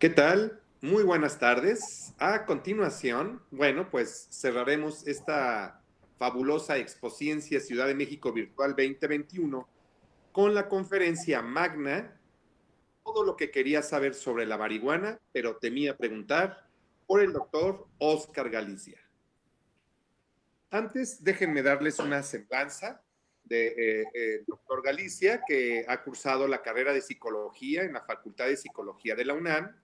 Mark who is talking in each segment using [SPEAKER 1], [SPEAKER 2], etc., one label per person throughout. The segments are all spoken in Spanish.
[SPEAKER 1] ¿Qué tal? Muy buenas tardes. A continuación, bueno, pues cerraremos esta fabulosa Expociencia Ciudad de México Virtual 2021 con la conferencia magna, todo lo que quería saber sobre la marihuana, pero temía preguntar, por el doctor Oscar Galicia. Antes, déjenme darles una semblanza de doctor Galicia, que ha cursado la carrera de Psicología en la Facultad de Psicología de la UNAM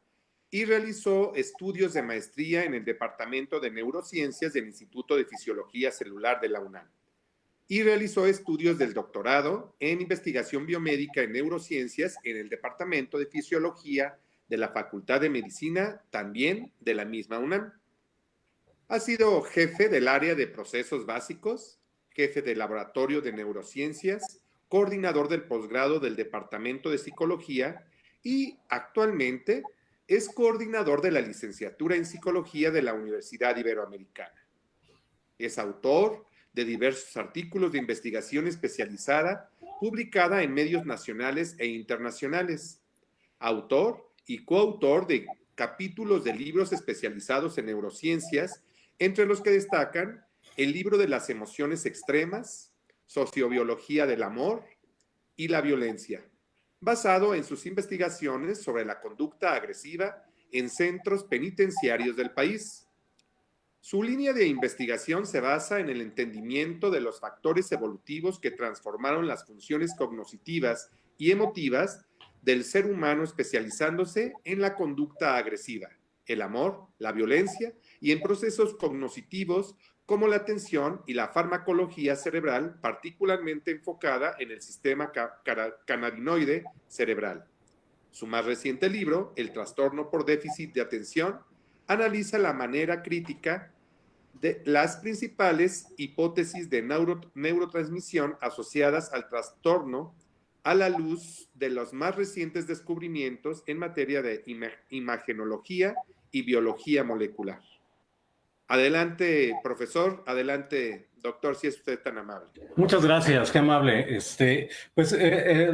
[SPEAKER 1] y realizó estudios de maestría en el Departamento de Neurociencias del Instituto de Fisiología Celular de la UNAM. Y realizó estudios del doctorado en investigación biomédica en neurociencias en el Departamento de Fisiología de la Facultad de Medicina, también de la misma UNAM. Ha sido jefe del área de procesos básicos, jefe del laboratorio de neurociencias, coordinador del posgrado del Departamento de Psicología y actualmente es coordinador de la licenciatura en Psicología de la Universidad Iberoamericana. Es autor de diversos artículos de investigación especializada publicada en medios nacionales e internacionales. Autor y coautor de capítulos de libros especializados en neurociencias, entre los que destacan el libro de las emociones extremas, Sociobiología del amor y la violencia, basado en sus investigaciones sobre la conducta agresiva en centros penitenciarios del país. Su línea de investigación se basa en el entendimiento de los factores evolutivos que transformaron las funciones cognitivas y emotivas del ser humano, especializándose en la conducta agresiva, el amor, la violencia y en procesos cognitivos como la atención y la farmacología cerebral, particularmente enfocada en el sistema cannabinoide cerebral. Su más reciente libro, El trastorno por déficit de atención, analiza la manera crítica de las principales hipótesis de neurotransmisión asociadas al trastorno a la luz de los más recientes descubrimientos en materia de imagenología y biología molecular. Adelante, profesor. Adelante, doctor, si es usted tan amable.
[SPEAKER 2] Muchas gracias, qué amable.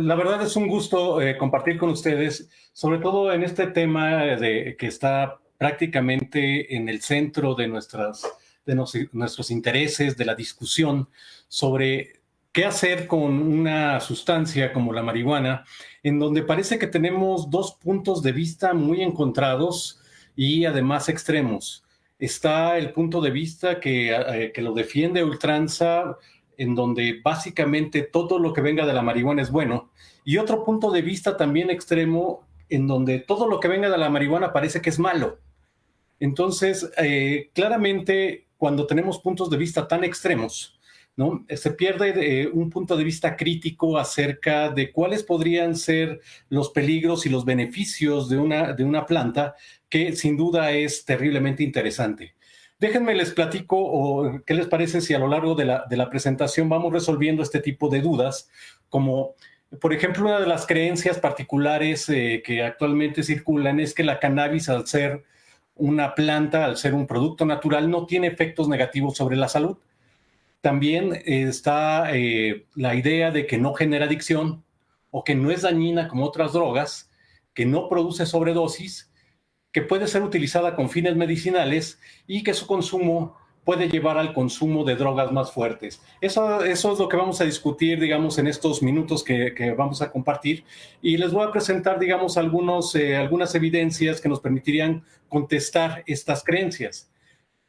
[SPEAKER 2] La verdad es un gusto compartir con ustedes, sobre todo en este tema que está prácticamente en el centro de nuestros intereses, de la discusión sobre qué hacer con una sustancia como la marihuana, en donde parece que tenemos dos puntos de vista muy encontrados y además extremos. Está el punto de vista que lo defiende a ultranza, en donde básicamente todo lo que venga de la marihuana es bueno, y otro punto de vista también extremo, en donde todo lo que venga de la marihuana parece que es malo. Entonces, claramente, cuando tenemos puntos de vista tan extremos, ¿no? Se pierde un punto de vista crítico acerca de cuáles podrían ser los peligros y los beneficios de una planta que sin duda es terriblemente interesante. Déjenme les platico, o qué les parece si a lo largo de la presentación vamos resolviendo este tipo de dudas, como por ejemplo una de las creencias particulares que actualmente circulan es que la cannabis, al ser una planta, al ser un producto natural, no tiene efectos negativos sobre la salud. También está la idea de que no genera adicción o que no es dañina como otras drogas, que no produce sobredosis, que puede ser utilizada con fines medicinales y que su consumo puede llevar al consumo de drogas más fuertes. Eso es lo que vamos a discutir, digamos, en estos minutos que vamos a compartir, y les voy a presentar, digamos, algunas evidencias que nos permitirían contestar estas creencias.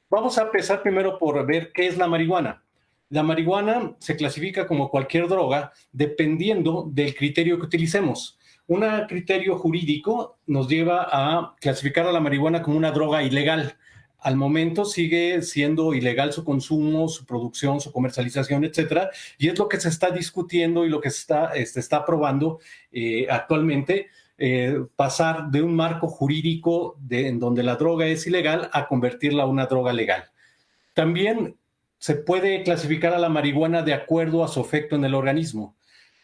[SPEAKER 2] Vamos a empezar primero por ver qué es la marihuana. La marihuana se clasifica como cualquier droga dependiendo del criterio que utilicemos. Un criterio jurídico nos lleva a clasificar a la marihuana como una droga ilegal. Al momento sigue siendo ilegal su consumo, su producción, su comercialización, etcétera, y es lo que se está discutiendo y lo que se está aprobando actualmente, pasar de un marco jurídico en donde la droga es ilegal a convertirla a una droga legal. También se puede clasificar a la marihuana de acuerdo a su efecto en el organismo.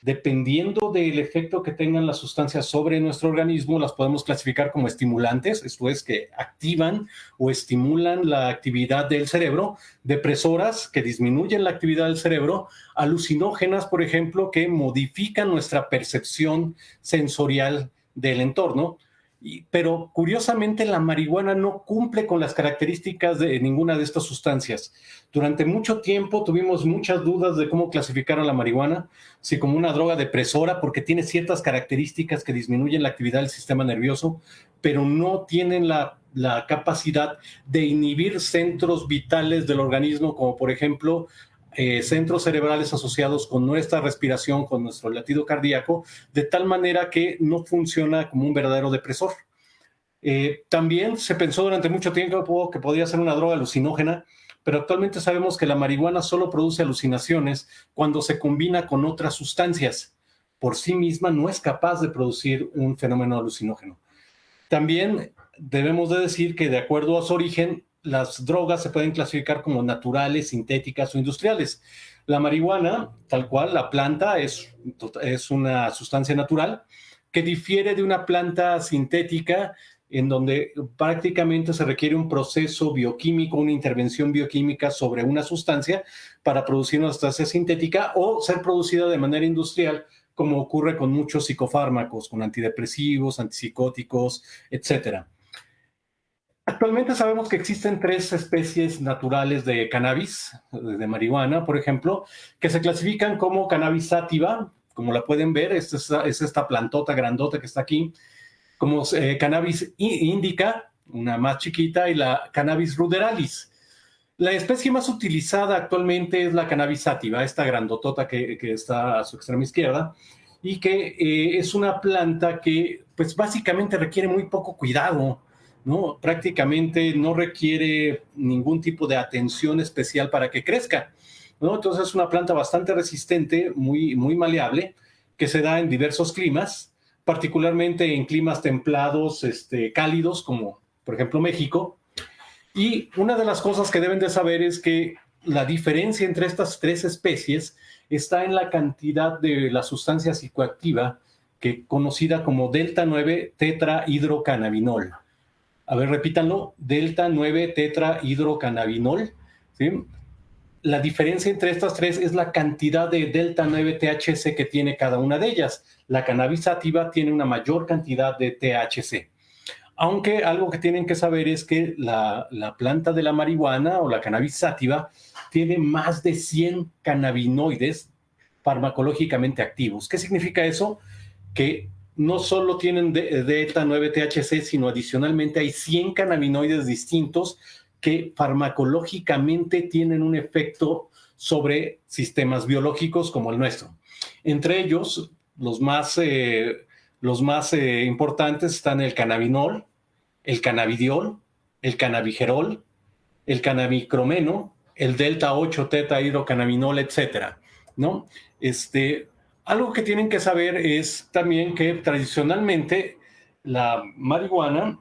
[SPEAKER 2] Dependiendo del efecto que tengan las sustancias sobre nuestro organismo, las podemos clasificar como estimulantes, esto es, que activan o estimulan la actividad del cerebro, depresoras, que disminuyen la actividad del cerebro, alucinógenas, por ejemplo, que modifican nuestra percepción sensorial del entorno, Pero curiosamente la marihuana no cumple con las características de ninguna de estas sustancias. Durante mucho tiempo tuvimos muchas dudas de cómo clasificar a la marihuana, si como una droga depresora, porque tiene ciertas características que disminuyen la actividad del sistema nervioso, pero no tienen la capacidad de inhibir centros vitales del organismo, como por ejemplo centros cerebrales asociados con nuestra respiración, con nuestro latido cardíaco, de tal manera que no funciona como un verdadero depresor. También se pensó durante mucho tiempo que podía ser una droga alucinógena, pero actualmente sabemos que la marihuana solo produce alucinaciones cuando se combina con otras sustancias. Por sí misma no es capaz de producir un fenómeno alucinógeno. También debemos de decir que de acuerdo a su origen, las drogas se pueden clasificar como naturales, sintéticas o industriales. La marihuana, tal cual, la planta es una sustancia natural que difiere de una planta sintética en donde prácticamente se requiere un proceso bioquímico, una intervención bioquímica sobre una sustancia para producir una sustancia sintética o ser producida de manera industrial, como ocurre con muchos psicofármacos, con antidepresivos, antipsicóticos, etcétera. Actualmente sabemos que existen 3 especies naturales de cannabis, de marihuana, por ejemplo, que se clasifican como cannabis sativa, como la pueden ver, es esta plantota grandota que está aquí, como cannabis indica, una más chiquita, y la cannabis ruderalis. La especie más utilizada actualmente es la cannabis sativa, esta grandotota que está a su extrema izquierda, y que es una planta que pues básicamente requiere muy poco cuidado, ¿no? Prácticamente no requiere ningún tipo de atención especial para que crezca, ¿no? Entonces es una planta bastante resistente, muy maleable, que se da en diversos climas, particularmente en climas templados, cálidos, como por ejemplo México. Y una de las cosas que deben de saber es que la diferencia entre estas 3 especies está en la cantidad de la sustancia psicoactiva conocida como delta 9 tetrahidrocannabinol. A ver, repítanlo, delta 9 tetrahidrocannabinol, ¿sí? La diferencia entre estas 3 es la cantidad de delta 9 THC que tiene cada una de ellas. La cannabis sativa tiene una mayor cantidad de THC. Aunque algo que tienen que saber es que la planta de la marihuana o la cannabis sativa tiene más de 100 cannabinoides farmacológicamente activos. ¿Qué significa eso? Que no solo tienen delta 9 THC, sino adicionalmente hay 100 cannabinoides distintos que farmacológicamente tienen un efecto sobre sistemas biológicos como el nuestro. Entre ellos, los más importantes están el cannabinol, el cannabidiol, el cannabigerol, el cannabicromeno, el delta 8 tetrahidrocannabinol, etcétera, ¿no? Algo que tienen que saber es también que tradicionalmente la marihuana,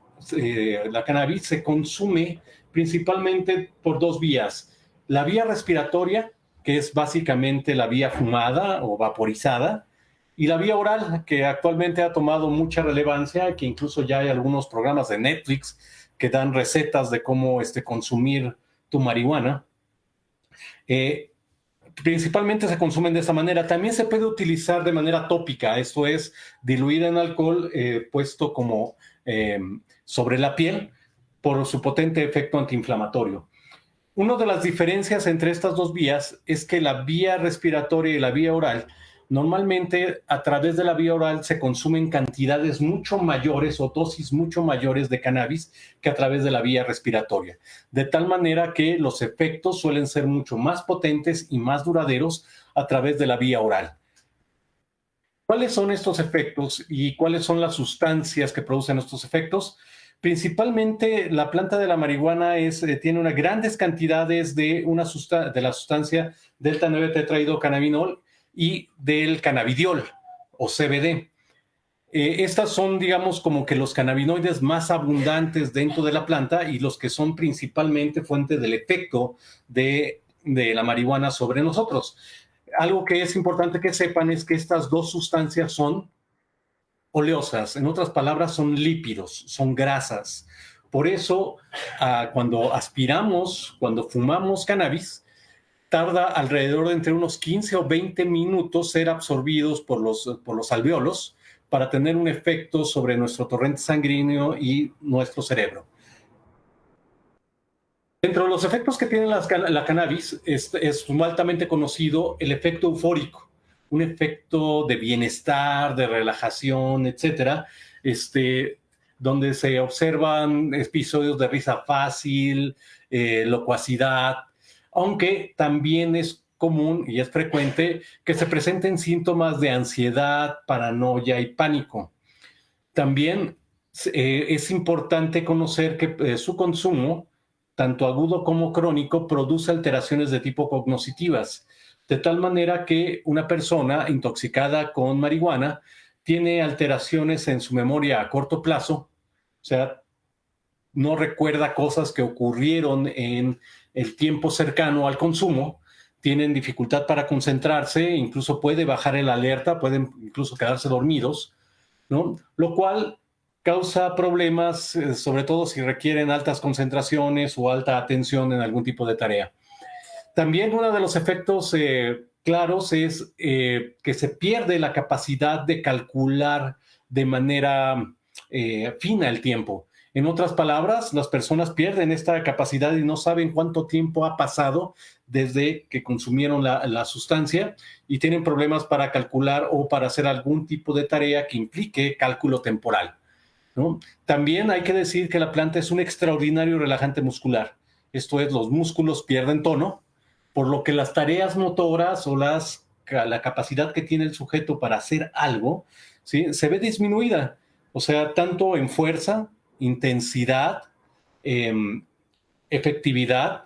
[SPEAKER 2] la cannabis, se consume principalmente por 2 vías. La vía respiratoria, que es básicamente la vía fumada o vaporizada, y la vía oral, que actualmente ha tomado mucha relevancia, que incluso ya hay algunos programas de Netflix que dan recetas de cómo consumir tu marihuana. Principalmente se consumen de esta manera. También se puede utilizar de manera tópica, esto es, diluida en alcohol, puesto como sobre la piel por su potente efecto antiinflamatorio. Una de las diferencias entre estas 2 vías es que la vía respiratoria y la vía oral, normalmente a través de la vía oral se consumen cantidades mucho mayores o dosis mucho mayores de cannabis que a través de la vía respiratoria, de tal manera que los efectos suelen ser mucho más potentes y más duraderos a través de la vía oral. ¿Cuáles son estos efectos y cuáles son las sustancias que producen estos efectos? Principalmente la planta de la marihuana tiene unas grandes cantidades de la sustancia delta 9 tetrahidrocannabinol y del cannabidiol o CBD. Estas son, digamos, como que los cannabinoides más abundantes dentro de la planta y los que son principalmente fuente del efecto de la marihuana sobre nosotros. Algo que es importante que sepan es que estas 2 sustancias son oleosas, en otras palabras, son lípidos, son grasas. Por eso, cuando fumamos cannabis, tarda alrededor de entre unos 15 o 20 minutos ser absorbidos por los alvéolos para tener un efecto sobre nuestro torrente sanguíneo y nuestro cerebro. Dentro de los efectos que tiene la cannabis es altamente conocido el efecto eufórico, un efecto de bienestar, de relajación, etcétera, donde se observan episodios de risa fácil, locuacidad, aunque también es común y es frecuente que se presenten síntomas de ansiedad, paranoia y pánico. También es importante conocer que su consumo, tanto agudo como crónico, produce alteraciones de tipo cognitivas, de tal manera que una persona intoxicada con marihuana tiene alteraciones en su memoria a corto plazo, o sea, no recuerda cosas que ocurrieron en el tiempo cercano al consumo, tienen dificultad para concentrarse, incluso puede bajar el alerta, pueden incluso quedarse dormidos, ¿no? Lo cual causa problemas, sobre todo si requieren altas concentraciones o alta atención en algún tipo de tarea. También uno de los efectos claros es que se pierde la capacidad de calcular de manera fina el tiempo. En otras palabras, las personas pierden esta capacidad y no saben cuánto tiempo ha pasado desde que consumieron la sustancia y tienen problemas para calcular o para hacer algún tipo de tarea que implique cálculo temporal, ¿no? También hay que decir que la planta es un extraordinario relajante muscular. Esto es, los músculos pierden tono, por lo que las tareas motoras o la capacidad que tiene el sujeto para hacer algo, ¿sí?, se ve disminuida. O sea, tanto en fuerza, intensidad, eh, efectividad,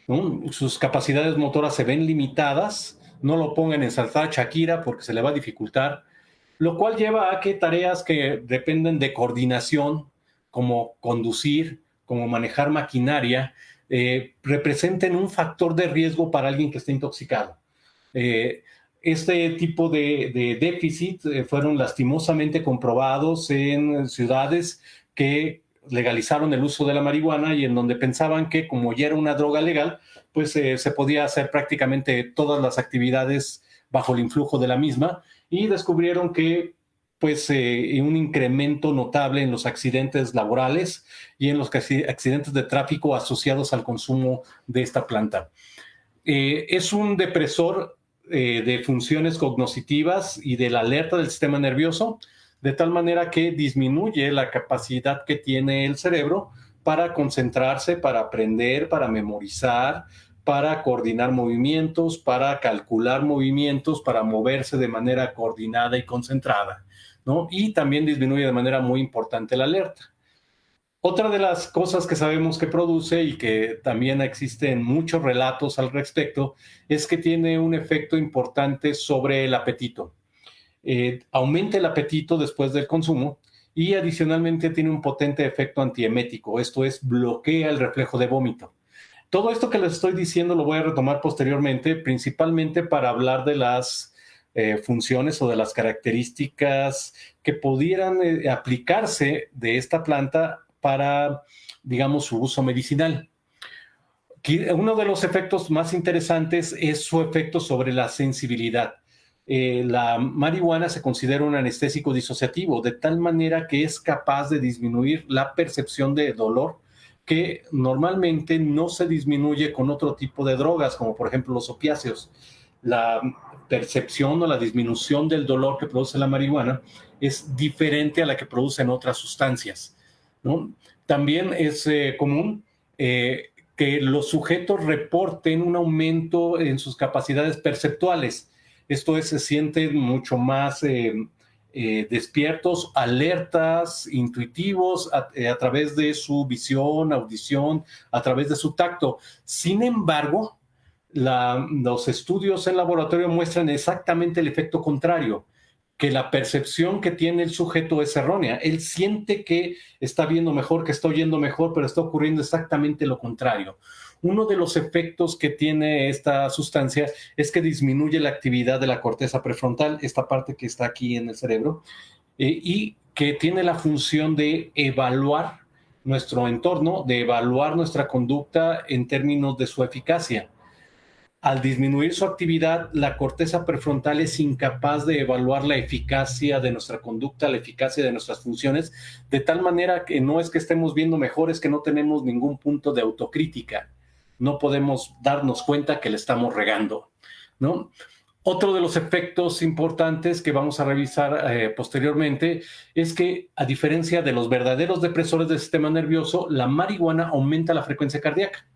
[SPEAKER 2] ¿no? Sus capacidades motoras se ven limitadas. No lo pongan en saltar Shakira porque se le va a dificultar, lo cual lleva a que tareas que dependen de coordinación, como conducir, como manejar maquinaria, representen un factor de riesgo para alguien que esté intoxicado. Este tipo de déficit fueron lastimosamente comprobados en ciudades que legalizaron el uso de la marihuana y en donde pensaban que como ya era una droga legal, pues se podía hacer prácticamente todas las actividades bajo el influjo de la misma, y descubrieron que pues un incremento notable en los accidentes laborales y en los accidentes de tráfico asociados al consumo de esta planta. Es un depresor de funciones cognitivas y de la alerta del sistema nervioso, de tal manera que disminuye la capacidad que tiene el cerebro para concentrarse, para aprender, para memorizar, para coordinar movimientos, para calcular movimientos, para moverse de manera coordinada y concentrada, ¿no? Y también disminuye de manera muy importante la alerta. Otra de las cosas que sabemos que produce y que también existen muchos relatos al respecto es que tiene un efecto importante sobre el apetito. Aumenta el apetito después del consumo y adicionalmente tiene un potente efecto antiemético, esto es, bloquea el reflejo de vómito. Todo esto que les estoy diciendo lo voy a retomar posteriormente, principalmente para hablar de las funciones o de las características que pudieran aplicarse de esta planta para, digamos, su uso medicinal. Uno de los efectos más interesantes es su efecto sobre la sensibilidad. La marihuana se considera un anestésico disociativo, de tal manera que es capaz de disminuir la percepción de dolor, que normalmente no se disminuye con otro tipo de drogas, como por ejemplo los opiáceos. La percepción o la disminución del dolor que produce la marihuana es diferente a la que producen otras sustancias, ¿no? También es común que los sujetos reporten un aumento en sus capacidades perceptuales. Esto es, se sienten mucho más despiertos, alertas, intuitivos a través de su visión, audición, a través de su tacto. Sin embargo, los estudios en laboratorio muestran exactamente el efecto contrario, que la percepción que tiene el sujeto es errónea. Él siente que está viendo mejor, que está oyendo mejor, pero está ocurriendo exactamente lo contrario. Uno de los efectos que tiene esta sustancia es que disminuye la actividad de la corteza prefrontal, esta parte que está aquí en el cerebro, y que tiene la función de evaluar nuestro entorno, de evaluar nuestra conducta en términos de su eficacia. al disminuir su actividad, la corteza prefrontal es incapaz de evaluar la eficacia de nuestra conducta, la eficacia de nuestras funciones, de tal manera que no es que estemos viendo mejor, es que no tenemos ningún punto de autocrítica. No podemos darnos cuenta que le estamos regando, ¿no? Otro de los efectos importantes que vamos a revisar posteriormente es que, a diferencia de los verdaderos depresores del sistema nervioso, la marihuana aumenta la frecuencia cardíaca.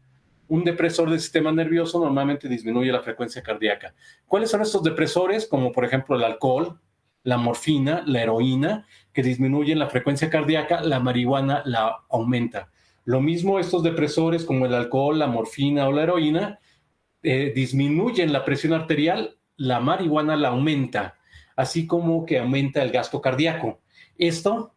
[SPEAKER 2] Un depresor del sistema nervioso normalmente disminuye la frecuencia cardíaca. ¿Cuáles son estos depresores? Como por ejemplo el alcohol, la morfina, la heroína, que disminuyen la frecuencia cardíaca, la marihuana la aumenta. Lo mismo estos depresores como el alcohol, la morfina o la heroína disminuyen la presión arterial, la marihuana la aumenta, así como que aumenta el gasto cardíaco. Esto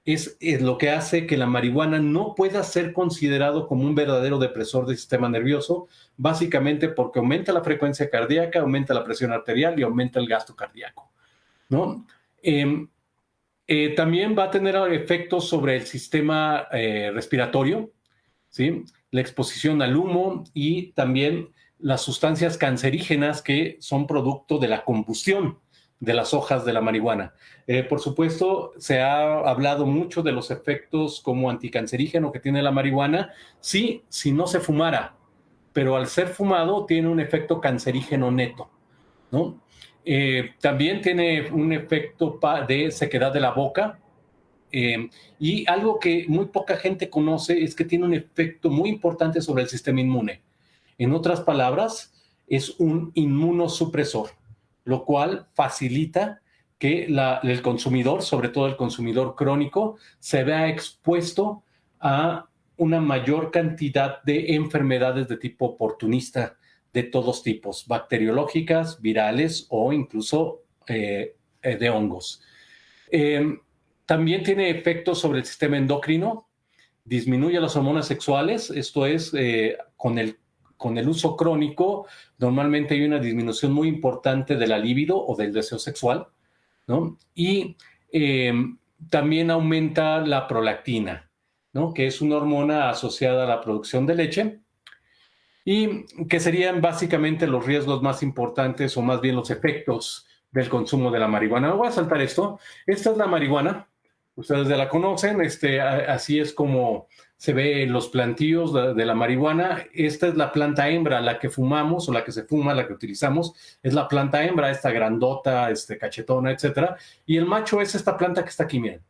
[SPEAKER 2] es lo que hace que la marihuana no pueda ser considerado como un verdadero depresor del sistema nervioso, básicamente porque aumenta la frecuencia cardíaca, aumenta la presión arterial y aumenta el gasto cardíaco, ¿no? También va a tener efectos sobre el sistema respiratorio, ¿sí? La exposición al humo y también las sustancias cancerígenas que son producto de la combustión de las hojas de la marihuana. Por supuesto, se ha hablado mucho de los efectos como anticancerígeno que tiene la marihuana, sí, si no se fumara, pero al ser fumado tiene un efecto cancerígeno neto, ¿no? También tiene un efecto de sequedad de la boca, y algo que muy poca gente conoce es que tiene un efecto muy importante sobre el sistema inmune. En otras palabras, es un inmunosupresor, lo cual facilita que el consumidor, sobre todo el consumidor crónico, se vea expuesto a una mayor cantidad de enfermedades de tipo oportunista, de todos tipos, bacteriológicas, virales o incluso de hongos. También tiene efectos sobre el sistema endocrino, disminuye las hormonas sexuales, esto es, con el uso crónico, normalmente hay una disminución muy importante de la libido o del deseo sexual, ¿no? Y también aumenta la prolactina, ¿no? Que es una hormona asociada a la producción de leche y que serían básicamente los riesgos más importantes o más bien los efectos del consumo de la marihuana. Voy a saltar esto. Esta es la marihuana. Ustedes ya la conocen. Así es como se ve en los plantíos de la marihuana. Esta es la planta hembra, la que fumamos o la que se fuma, la que utilizamos. Es la planta hembra, esta grandota, cachetona, etcétera. Y el macho es esta planta que está aquí, miren.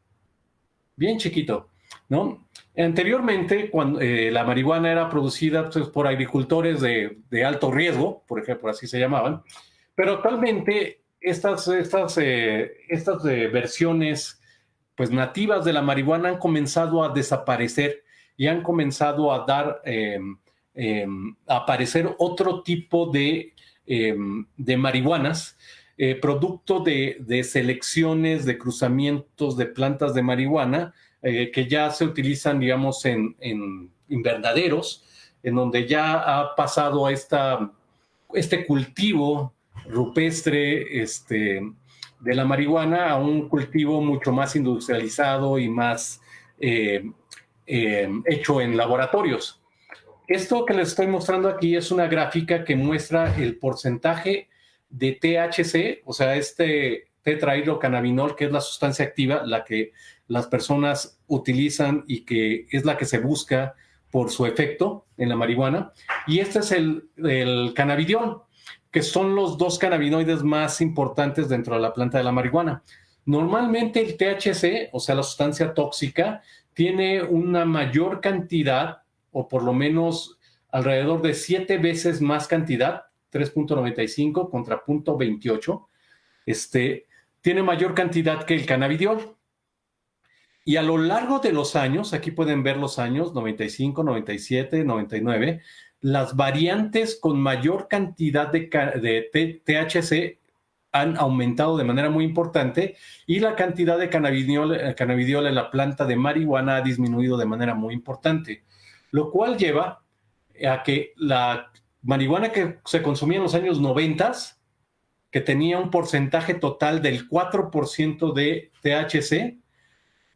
[SPEAKER 2] Bien chiquito, ¿no? Anteriormente, cuando la marihuana era producida pues, por agricultores de alto riesgo, por ejemplo, así se llamaban, pero actualmente estas versiones pues, nativas de la marihuana han comenzado a desaparecer y han comenzado a a aparecer otro tipo de marihuanas, producto de selecciones, de cruzamientos de plantas de marihuana, que ya se utilizan, digamos, en invernaderos, en donde ya ha pasado a este cultivo rupestre de la marihuana a un cultivo mucho más industrializado y más hecho en laboratorios. Esto que les estoy mostrando aquí es una gráfica que muestra el porcentaje de THC, o sea, tetrahidrocannabinol, que es la sustancia activa, la que las personas utilizan y que es la que se busca por su efecto en la marihuana. Y este es el cannabidiol, que son los dos cannabinoides más importantes dentro de la planta de la marihuana. Normalmente el THC, o sea, la sustancia tóxica, tiene una mayor cantidad, o por lo menos alrededor de 7 veces más cantidad, 3.95 contra 0.28, tiene mayor cantidad que el cannabidiol. Y a lo largo de los años, aquí pueden ver los años 95, 97, 99, las variantes con mayor cantidad de THC han aumentado de manera muy importante y la cantidad de cannabidiol en la planta de marihuana ha disminuido de manera muy importante, lo cual lleva a que la marihuana que se consumía en los años 90, que tenía un porcentaje total del 4% de THC,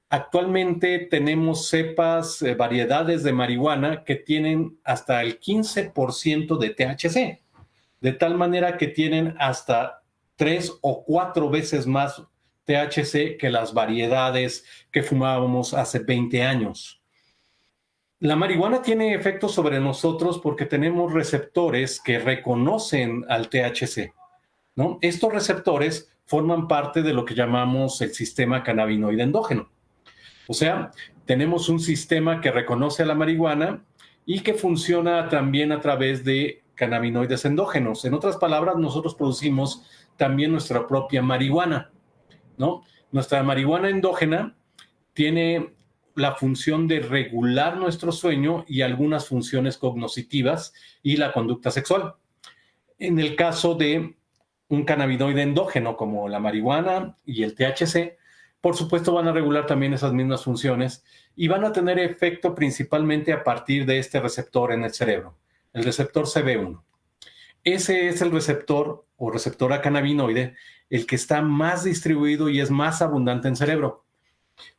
[SPEAKER 2] actualmente tenemos cepas, variedades de marihuana que tienen hasta el 15% de THC. de tal manera que tienen hasta 3 o 4 veces más THC que las variedades que fumábamos hace 20 años. La marihuana tiene efectos sobre nosotros porque tenemos receptores que reconocen al THC, ¿no? Estos receptores forman parte de lo que llamamos el sistema cannabinoide endógeno. O sea, tenemos un sistema que reconoce a la marihuana y que funciona también a través de cannabinoides endógenos. En otras palabras, nosotros producimos también nuestra propia marihuana, ¿no? Nuestra marihuana endógena tiene la función de regular nuestro sueño y algunas funciones cognitivas y la conducta sexual. En el caso de un cannabinoide endógeno como la marihuana y el THC, por supuesto van a regular también esas mismas funciones y van a tener efecto principalmente a partir de este receptor en el cerebro, el receptor CB1. Ese es el receptor o receptora cannabinoide, el que está más distribuido y es más abundante en cerebro.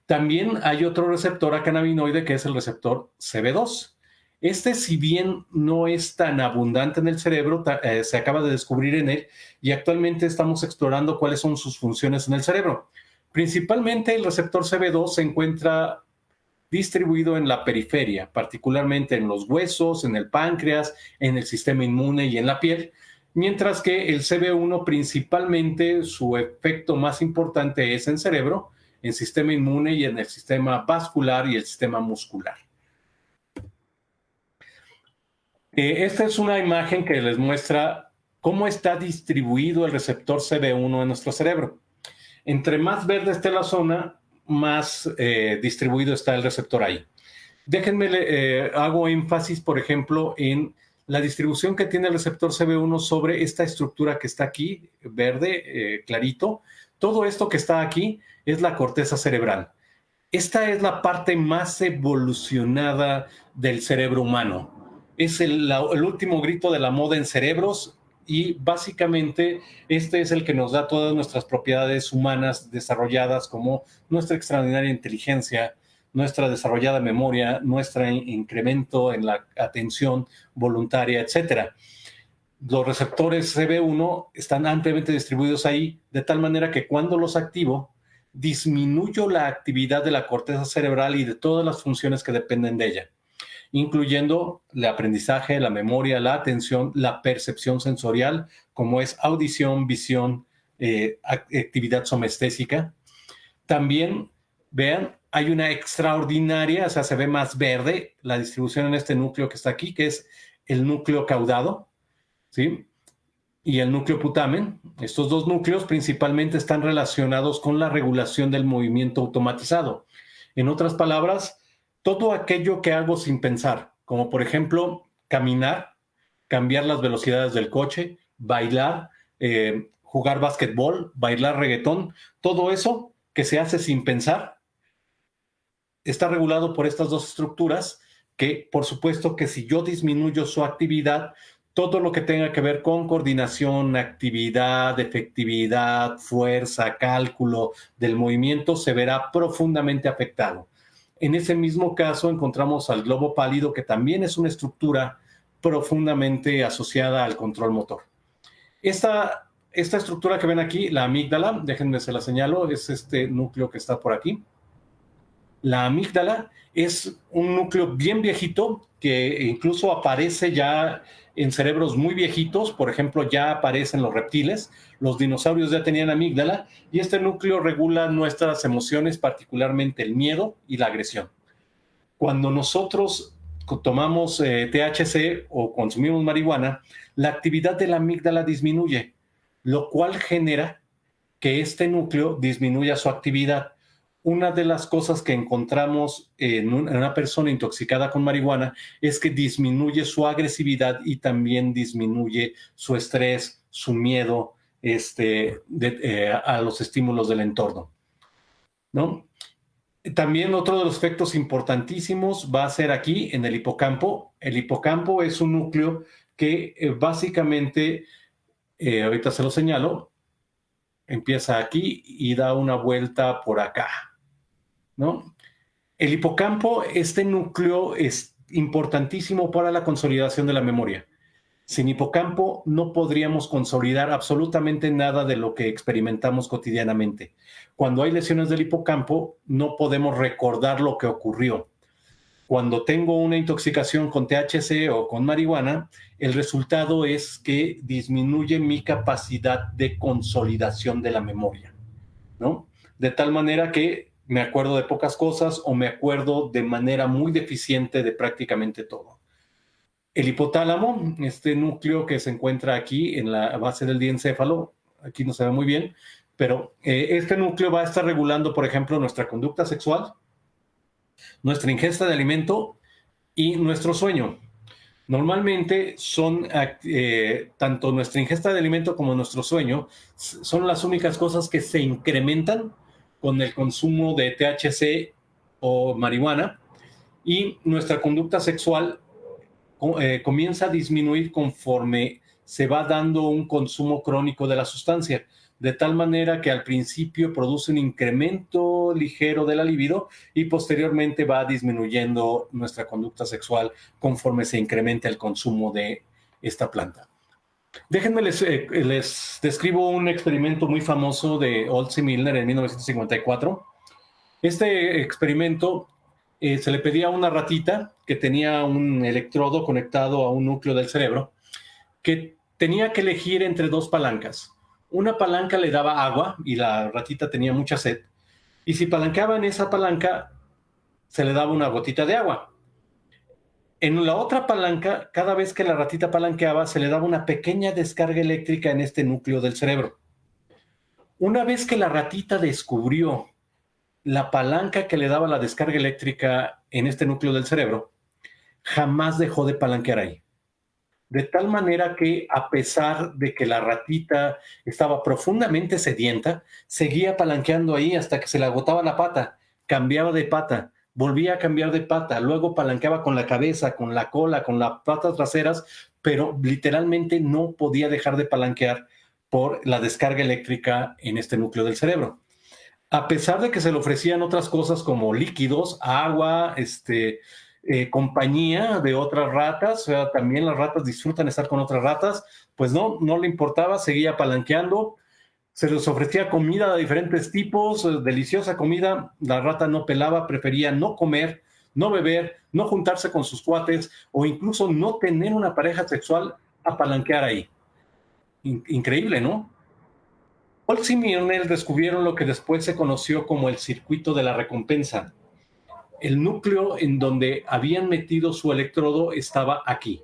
[SPEAKER 2] También hay otro receptor cannabinoide que es el receptor CB2. Este, si bien no es tan abundante en el cerebro, se acaba de descubrir en él y actualmente estamos explorando cuáles son sus funciones en el cerebro. Principalmente el receptor CB2 se encuentra distribuido en la periferia, particularmente en los huesos, en el páncreas, en el sistema inmune y en la piel, mientras que el CB1 principalmente su efecto más importante es en cerebro, en sistema inmune y en el sistema vascular y el sistema muscular. Esta es una imagen que les muestra cómo está distribuido el receptor CB1 en nuestro cerebro. Entre más verde esté la zona, más distribuido está el receptor ahí. Déjenme, hago énfasis, por ejemplo, en la distribución que tiene el receptor CB1 sobre esta estructura que está aquí, verde, clarito. Todo esto que está aquí es la corteza cerebral. Esta es la parte más evolucionada del cerebro humano. Es el último grito de la moda en cerebros y básicamente este es el que nos da todas nuestras propiedades humanas desarrolladas como nuestra extraordinaria inteligencia, nuestra desarrollada memoria, nuestro incremento en la atención voluntaria, etc. Los receptores CB1 están ampliamente distribuidos ahí, de tal manera que cuando los activo, disminuyo la actividad de la corteza cerebral y de todas las funciones que dependen de ella, incluyendo el aprendizaje, la memoria, la atención, la percepción sensorial, como es audición, visión, actividad somestésica. También, vean, hay una extraordinaria, o sea, se ve más verde la distribución en este núcleo que está aquí, que es el núcleo caudado, ¿sí? Y el núcleo putamen. Estos dos núcleos principalmente están relacionados con la regulación del movimiento automatizado. En otras palabras, todo aquello que hago sin pensar, como por ejemplo caminar, cambiar las velocidades del coche, bailar, jugar básquetbol, bailar reggaetón, todo eso que se hace sin pensar está regulado por estas dos estructuras que, por supuesto, que si yo disminuyo su actividad, todo lo que tenga que ver con coordinación, actividad, efectividad, fuerza, cálculo del movimiento se verá profundamente afectado. En ese mismo caso encontramos al globo pálido, que también es una estructura profundamente asociada al control motor. Esta estructura que ven aquí, la amígdala, déjenme se la señalo, es este núcleo que está por aquí. La amígdala es un núcleo bien viejito que incluso aparece ya en cerebros muy viejitos, por ejemplo, ya aparecen los reptiles, los dinosaurios ya tenían amígdala y este núcleo regula nuestras emociones, particularmente el miedo y la agresión. Cuando nosotros tomamos THC o consumimos marihuana, la actividad de la amígdala disminuye, lo cual genera que este núcleo disminuya su actividad. Una de las cosas que encontramos en una persona intoxicada con marihuana es que disminuye su agresividad y también disminuye su estrés, su miedo a los estímulos del entorno, ¿no? También otro de los efectos importantísimos va a ser aquí en el hipocampo. El hipocampo es un núcleo que básicamente, ahorita se lo señalo, empieza aquí y da una vuelta por acá, ¿no? El hipocampo, este núcleo es importantísimo para la consolidación de la memoria. Sin hipocampo no podríamos consolidar absolutamente nada de lo que experimentamos cotidianamente. Cuando hay lesiones del hipocampo, no podemos recordar lo que ocurrió. Cuando tengo una intoxicación con THC o con marihuana, el resultado es que disminuye mi capacidad de consolidación de la memoria, ¿no? De tal manera que me acuerdo de pocas cosas o me acuerdo de manera muy deficiente de prácticamente todo. El hipotálamo, este núcleo que se encuentra aquí en la base del diencéfalo, aquí no se ve muy bien, pero este núcleo va a estar regulando, por ejemplo, nuestra conducta sexual, nuestra ingesta de alimento y nuestro sueño. Normalmente son tanto nuestra ingesta de alimento como nuestro sueño son las únicas cosas que se incrementan con el consumo de THC o marihuana, y nuestra conducta sexual comienza a disminuir conforme se va dando un consumo crónico de la sustancia, de tal manera que al principio produce un incremento ligero de la libido y posteriormente va disminuyendo nuestra conducta sexual conforme se incrementa el consumo de esta planta. Déjenme les describo un experimento muy famoso de Olds y Milner en 1954. Este experimento se le pedía a una ratita que tenía un electrodo conectado a un núcleo del cerebro que tenía que elegir entre dos palancas. Una palanca le daba agua y la ratita tenía mucha sed, y si palanqueaba en esa palanca se le daba una gotita de agua. En la otra palanca, cada vez que la ratita palanqueaba, se le daba una pequeña descarga eléctrica en este núcleo del cerebro. Una vez que la ratita descubrió la palanca que le daba la descarga eléctrica en este núcleo del cerebro, jamás dejó de palanquear ahí. De tal manera que, a pesar de que la ratita estaba profundamente sedienta, seguía palanqueando ahí hasta que se le agotaba la pata, cambiaba de pata, volvía a cambiar de pata, luego palanqueaba con la cabeza, con la cola, con las patas traseras, pero literalmente no podía dejar de palanquear por la descarga eléctrica en este núcleo del cerebro. A pesar de que se le ofrecían otras cosas como líquidos, agua, compañía de otras ratas, o sea, también las ratas disfrutan estar con otras ratas, pues no le importaba, seguía palanqueando. Se les ofrecía comida de diferentes tipos, deliciosa comida, la rata no pelaba, prefería no comer, no beber, no juntarse con sus cuates o incluso no tener una pareja sexual a palanquear ahí. Increíble, ¿no? Holtz y Milner descubrieron lo que después se conoció como el circuito de la recompensa. El núcleo en donde habían metido su electrodo estaba aquí.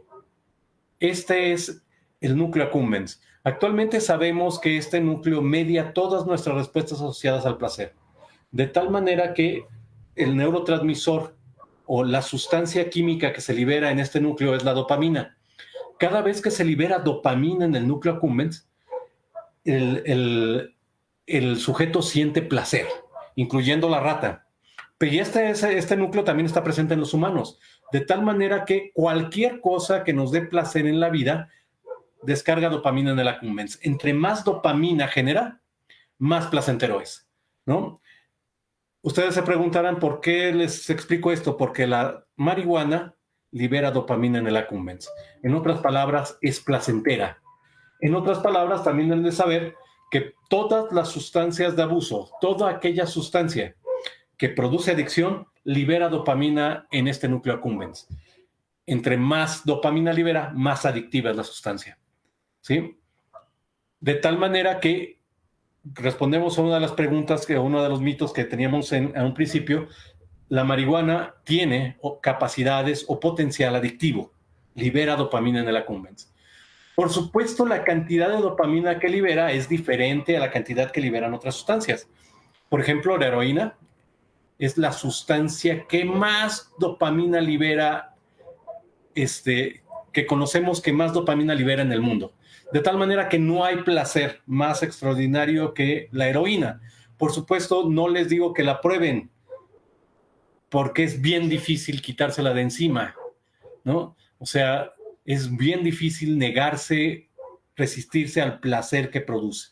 [SPEAKER 2] Este es el núcleo accumbens. Actualmente sabemos que este núcleo media todas nuestras respuestas asociadas al placer, de tal manera que el neurotransmisor o la sustancia química que se libera en este núcleo es la dopamina. Cada vez que se libera dopamina en el núcleo accumbens, el sujeto siente placer, incluyendo la rata. Y este núcleo también está presente en los humanos, de tal manera que cualquier cosa que nos dé placer en la vida descarga dopamina en el accumbens. Entre más dopamina genera, más placentero es, ¿no? Ustedes se preguntarán por qué les explico esto, porque la marihuana libera dopamina en el accumbens. En otras palabras, es placentera. En otras palabras, también deben de saber que todas las sustancias de abuso, toda aquella sustancia que produce adicción, libera dopamina en este núcleo accumbens. Entre más dopamina libera, más adictiva es la sustancia, ¿sí? De tal manera que respondemos a una de las preguntas, uno de los mitos que teníamos en un principio: la marihuana tiene capacidades o potencial adictivo, libera dopamina en el accumbens. Por supuesto, la cantidad de dopamina que libera es diferente a la cantidad que liberan otras sustancias. Por ejemplo, la heroína es la sustancia que más dopamina libera, que conocemos que más dopamina libera en el mundo. De tal manera que no hay placer más extraordinario que la heroína. Por supuesto, no les digo que la prueben, porque es bien difícil quitársela de encima, ¿no? O sea, es bien difícil negarse, resistirse al placer que produce.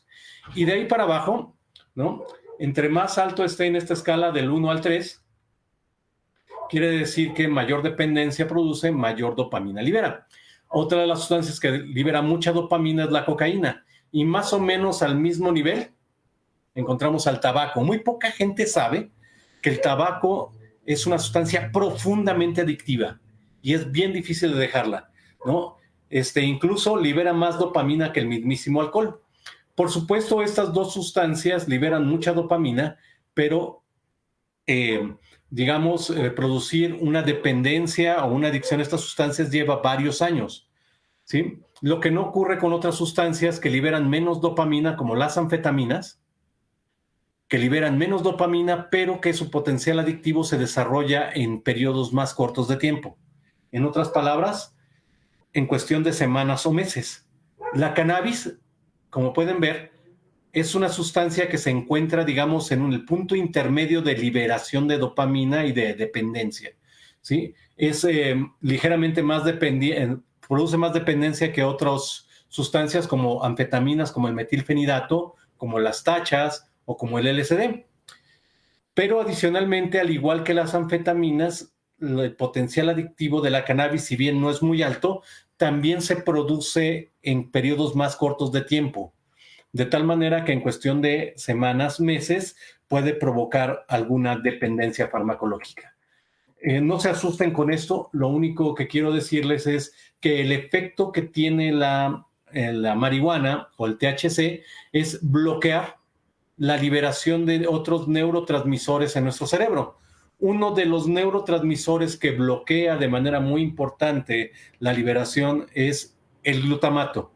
[SPEAKER 2] Y de ahí para abajo, ¿no? Entre más alto esté en esta escala del 1 al 3, quiere decir que mayor dependencia produce, mayor dopamina libera. Otra de las sustancias que libera mucha dopamina es la cocaína, y más o menos al mismo nivel encontramos al tabaco. Muy poca gente sabe que el tabaco es una sustancia profundamente adictiva y es bien difícil de dejarla, ¿no? Incluso libera más dopamina que el mismísimo alcohol. Por supuesto, estas dos sustancias liberan mucha dopamina, pero producir una dependencia o una adicción a estas sustancias lleva varios años, ¿sí? Lo que no ocurre con otras sustancias que liberan menos dopamina, como las anfetaminas, que liberan menos dopamina, pero que su potencial adictivo se desarrolla en periodos más cortos de tiempo. En otras palabras, en cuestión de semanas o meses. La cannabis, como pueden ver, es una sustancia que se encuentra, digamos, en el punto intermedio de liberación de dopamina y de dependencia, ¿sí? Es ligeramente más dependiente, produce más dependencia que otras sustancias como anfetaminas, como el metilfenidato, como las tachas o como el LSD. Pero adicionalmente, al igual que las anfetaminas, el potencial adictivo de la cannabis, si bien no es muy alto, también se produce en periodos más cortos de tiempo, de tal manera que en cuestión de semanas, meses, puede provocar alguna dependencia farmacológica. No se asusten con esto, lo único que quiero decirles es que el efecto que tiene la marihuana o el THC es bloquear la liberación de otros neurotransmisores en nuestro cerebro. Uno de los neurotransmisores que bloquea de manera muy importante la liberación es el glutamato.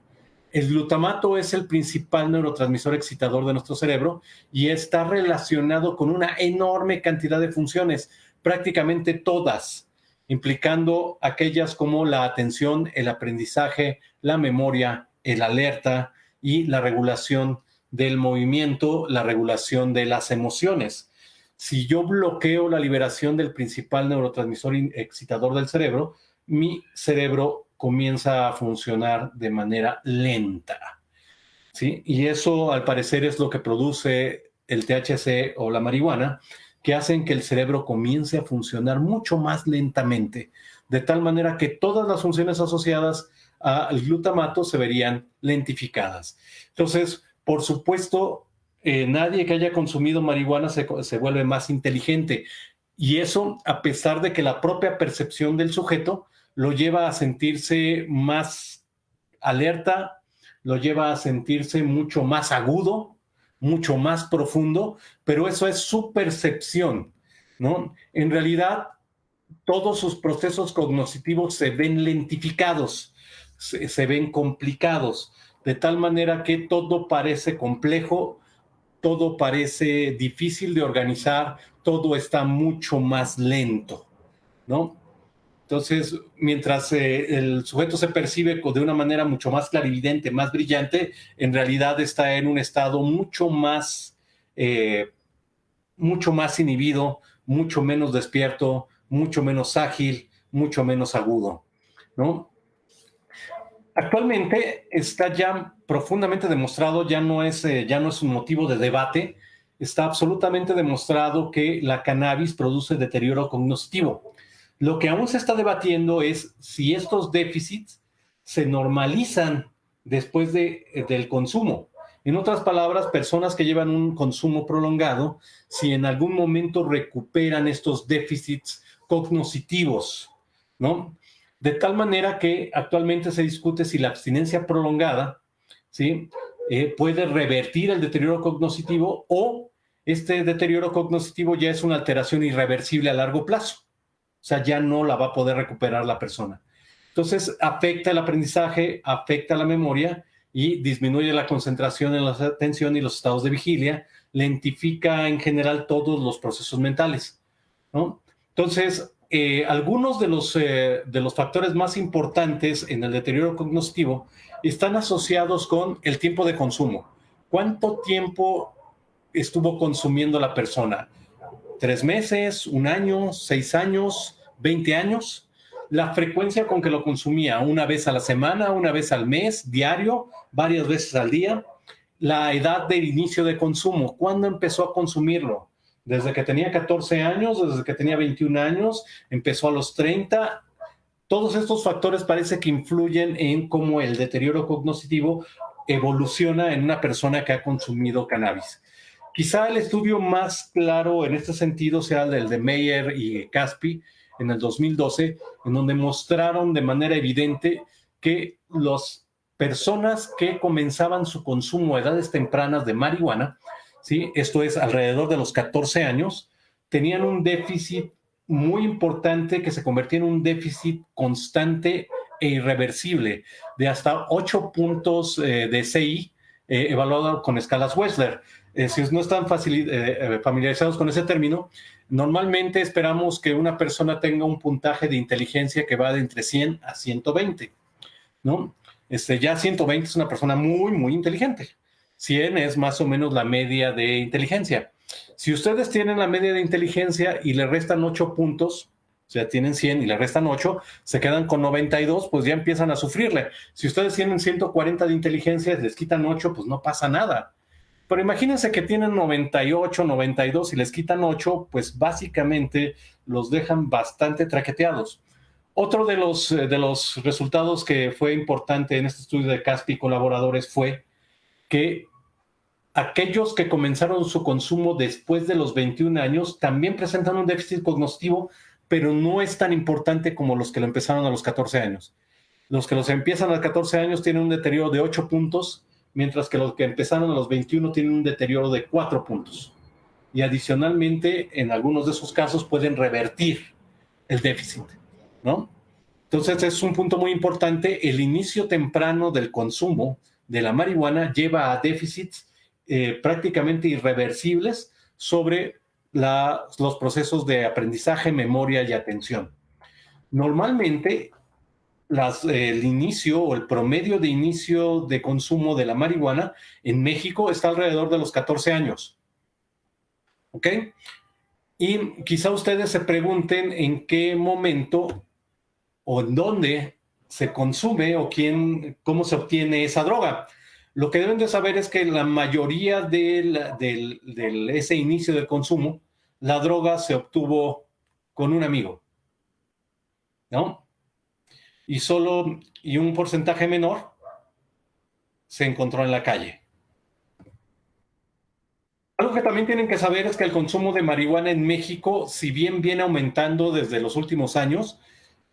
[SPEAKER 2] El glutamato es el principal neurotransmisor excitador de nuestro cerebro y está relacionado con una enorme cantidad de funciones, prácticamente todas, implicando aquellas como la atención, el aprendizaje, la memoria, el alerta y la regulación del movimiento, la regulación de las emociones. Si yo bloqueo la liberación del principal neurotransmisor excitador del cerebro, mi cerebro comienza a funcionar de manera lenta, ¿sí? Y eso, al parecer, es lo que produce el THC o la marihuana, que hacen que el cerebro comience a funcionar mucho más lentamente, de tal manera que todas las funciones asociadas al glutamato se verían lentificadas. Entonces, por supuesto, nadie que haya consumido marihuana se vuelve más inteligente. Y eso, a pesar de que la propia percepción del sujeto lo lleva a sentirse más alerta, lo lleva a sentirse mucho más agudo, mucho más profundo, pero eso es su percepción, ¿no? En realidad, todos sus procesos cognitivos se ven lentificados, se ven complicados, de tal manera que todo parece complejo, todo parece difícil de organizar, todo está mucho más lento, ¿no? Entonces, mientras el sujeto se percibe de una manera mucho más clarividente, más brillante, en realidad está en un estado mucho más inhibido, mucho menos despierto, mucho menos ágil, mucho menos agudo, ¿no? Actualmente está ya profundamente demostrado, ya no es un motivo de debate, está absolutamente demostrado que la cannabis produce deterioro cognitivo. Lo que aún se está debatiendo es si estos déficits se normalizan después del consumo. En otras palabras, personas que llevan un consumo prolongado, si en algún momento recuperan estos déficits cognitivos, ¿no? De tal manera que actualmente se discute si la abstinencia prolongada, ¿sí? Puede revertir el deterioro cognitivo o este deterioro cognitivo ya es una alteración irreversible a largo plazo. O sea, ya no la va a poder recuperar la persona. Entonces, afecta el aprendizaje, afecta la memoria y disminuye la concentración en la atención y los estados de vigilia, lentifica en general todos los procesos mentales, ¿no? Entonces, algunos de los factores más importantes en el deterioro cognitivo están asociados con el tiempo de consumo. ¿Cuánto tiempo estuvo consumiendo la persona? ¿3 meses, 1 año, 6 años, 20 años? La frecuencia con que lo consumía, una vez a la semana, una vez al mes, diario, varias veces al día. La edad del inicio de consumo, ¿cuándo empezó a consumirlo? Desde que tenía 14 años, desde que tenía 21 años, empezó a los 30, Todos estos factores parece que influyen en cómo el deterioro cognitivo evoluciona en una persona que ha consumido cannabis. Quizá el estudio más claro en este sentido sea el de Meyer y Caspi en el 2012, en donde mostraron de manera evidente que las personas que comenzaban su consumo a edades tempranas de marihuana, ¿sí? Esto es alrededor de los 14 años, tenían un déficit muy importante que se convertía en un déficit constante e irreversible de hasta 8 puntos de CI evaluado con escalas Wechsler. Si no están familiarizados con ese término, normalmente esperamos que una persona tenga un puntaje de inteligencia que va de entre 100 a 120, ¿no? Ya 120 es una persona muy, muy inteligente. 100 es más o menos la media de inteligencia. Si ustedes tienen la media de inteligencia y le restan 8 puntos, o sea, tienen 100 y le restan 8, se quedan con 92, pues ya empiezan a sufrirle. Si ustedes tienen 140 de inteligencia y les quitan 8, pues no pasa nada. Pero imagínense que tienen 98, 92 y les quitan 8, pues básicamente los dejan bastante traqueteados. Otro de los resultados que fue importante en este estudio de Caspi y colaboradores fue que aquellos que comenzaron su consumo después de los 21 años también presentan un déficit cognitivo, pero no es tan importante como los que lo empezaron a los 14 años. Los que los empiezan a los 14 años tienen un deterioro de 8 puntos, mientras que los que empezaron a los 21 tienen un deterioro de 4 puntos. Y adicionalmente, en algunos de esos casos pueden revertir el déficit, ¿no? Entonces es un punto muy importante. El inicio temprano del consumo de la marihuana lleva a déficits prácticamente irreversibles sobre los procesos de aprendizaje, memoria y atención. Normalmente, el inicio o el promedio de inicio de consumo de la marihuana en México está alrededor de los 14 años. ¿Ok? Y quizá ustedes se pregunten en qué momento o en dónde se consume o cómo se obtiene esa droga. Lo que deben de saber es que la mayoría de ese inicio del consumo, la droga se obtuvo con un amigo, ¿no? Y un porcentaje menor se encontró en la calle. Algo que también tienen que saber es que el consumo de marihuana en México, si bien viene aumentando desde los últimos años,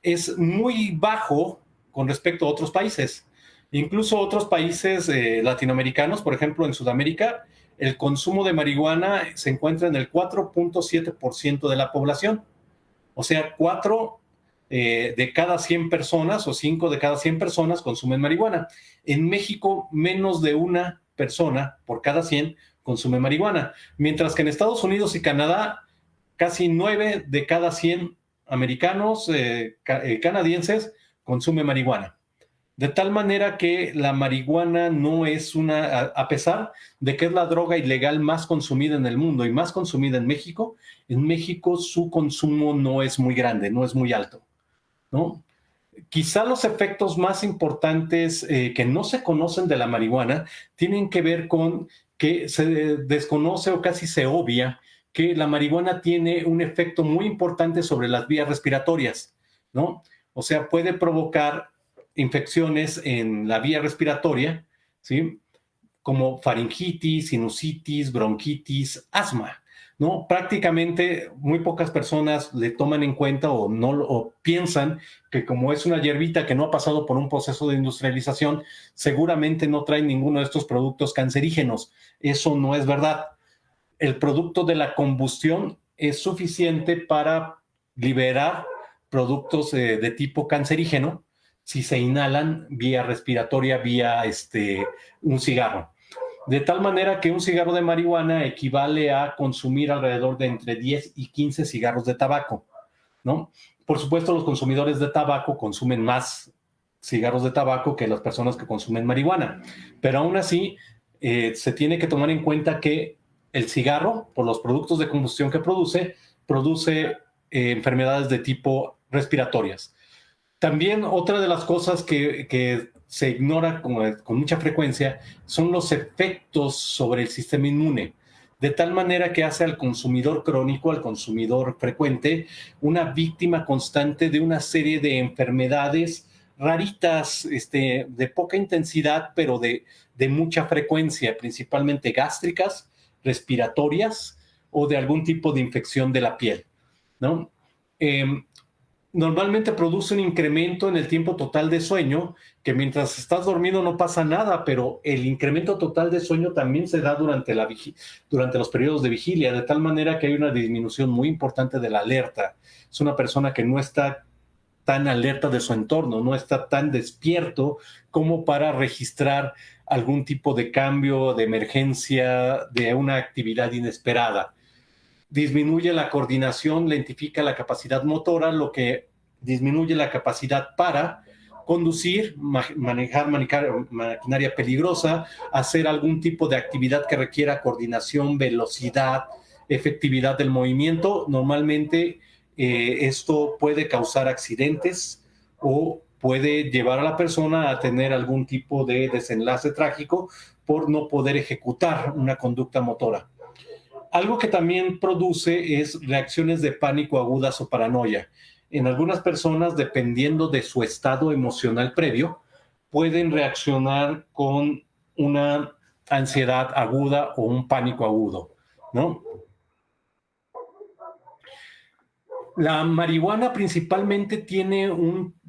[SPEAKER 2] es muy bajo con respecto a otros países. Incluso otros países latinoamericanos, por ejemplo, en Sudamérica, el consumo de marihuana se encuentra en el 4.7% de la población. O sea, 4 de cada 100 personas o 5 de cada 100 personas consumen marihuana. En México, menos de una persona por cada 100 consume marihuana, mientras que en Estados Unidos y Canadá, casi 9 de cada 100 americanos, canadienses, consumen marihuana. De tal manera que la marihuana no es a pesar de que es la droga ilegal más consumida en el mundo y más consumida en México su consumo no es muy grande, no es muy alto, ¿no? Quizá los efectos más importantes que no se conocen de la marihuana tienen que ver con que se desconoce o casi se obvia que la marihuana tiene un efecto muy importante sobre las vías respiratorias, ¿no? O sea, puede provocar infecciones en la vía respiratoria, ¿sí? Como faringitis, sinusitis, bronquitis, asma, ¿no? Prácticamente muy pocas personas le toman en cuenta o piensan que como es una hierbita que no ha pasado por un proceso de industrialización, seguramente no trae ninguno de estos productos cancerígenos. Eso no es verdad. El producto de la combustión es suficiente para liberar productos de tipo cancerígeno si se inhalan vía respiratoria, vía un cigarro. De tal manera que un cigarro de marihuana equivale a consumir alrededor de entre 10 y 15 cigarros de tabaco, ¿no? Por supuesto, los consumidores de tabaco consumen más cigarros de tabaco que las personas que consumen marihuana, pero aún así se tiene que tomar en cuenta que el cigarro, por los productos de combustión que produce enfermedades de tipo respiratorias. También otra de las cosas que se ignora con mucha frecuencia son los efectos sobre el sistema inmune. de tal manera que hace al consumidor crónico, al consumidor frecuente, una víctima constante de una serie de enfermedades raritas, de poca intensidad, pero de mucha frecuencia, principalmente gástricas, respiratorias o de algún tipo de infección de la piel, ¿no? Eh, Normalmente produce un incremento en el tiempo total de sueño, que mientras estás dormido no pasa nada, pero el incremento total de sueño también se da durante los periodos de vigilia, de tal manera que hay una disminución muy importante de la alerta. Es una persona que no está tan alerta de su entorno, no está tan despierto como para registrar algún tipo de cambio, de emergencia, de una actividad inesperada. Disminuye la coordinación, lentifica la capacidad motora, lo que disminuye la capacidad para conducir, manejar maquinaria peligrosa, hacer algún tipo de actividad que requiera coordinación, velocidad, efectividad del movimiento. Normalmente esto puede causar accidentes o puede llevar a la persona a tener algún tipo de desenlace trágico por no poder ejecutar una conducta motora. Algo que también produce es reacciones de pánico agudas o paranoia. En algunas personas, dependiendo de su estado emocional previo, pueden reaccionar con una ansiedad aguda o un pánico agudo, ¿no? La marihuana principalmente tiene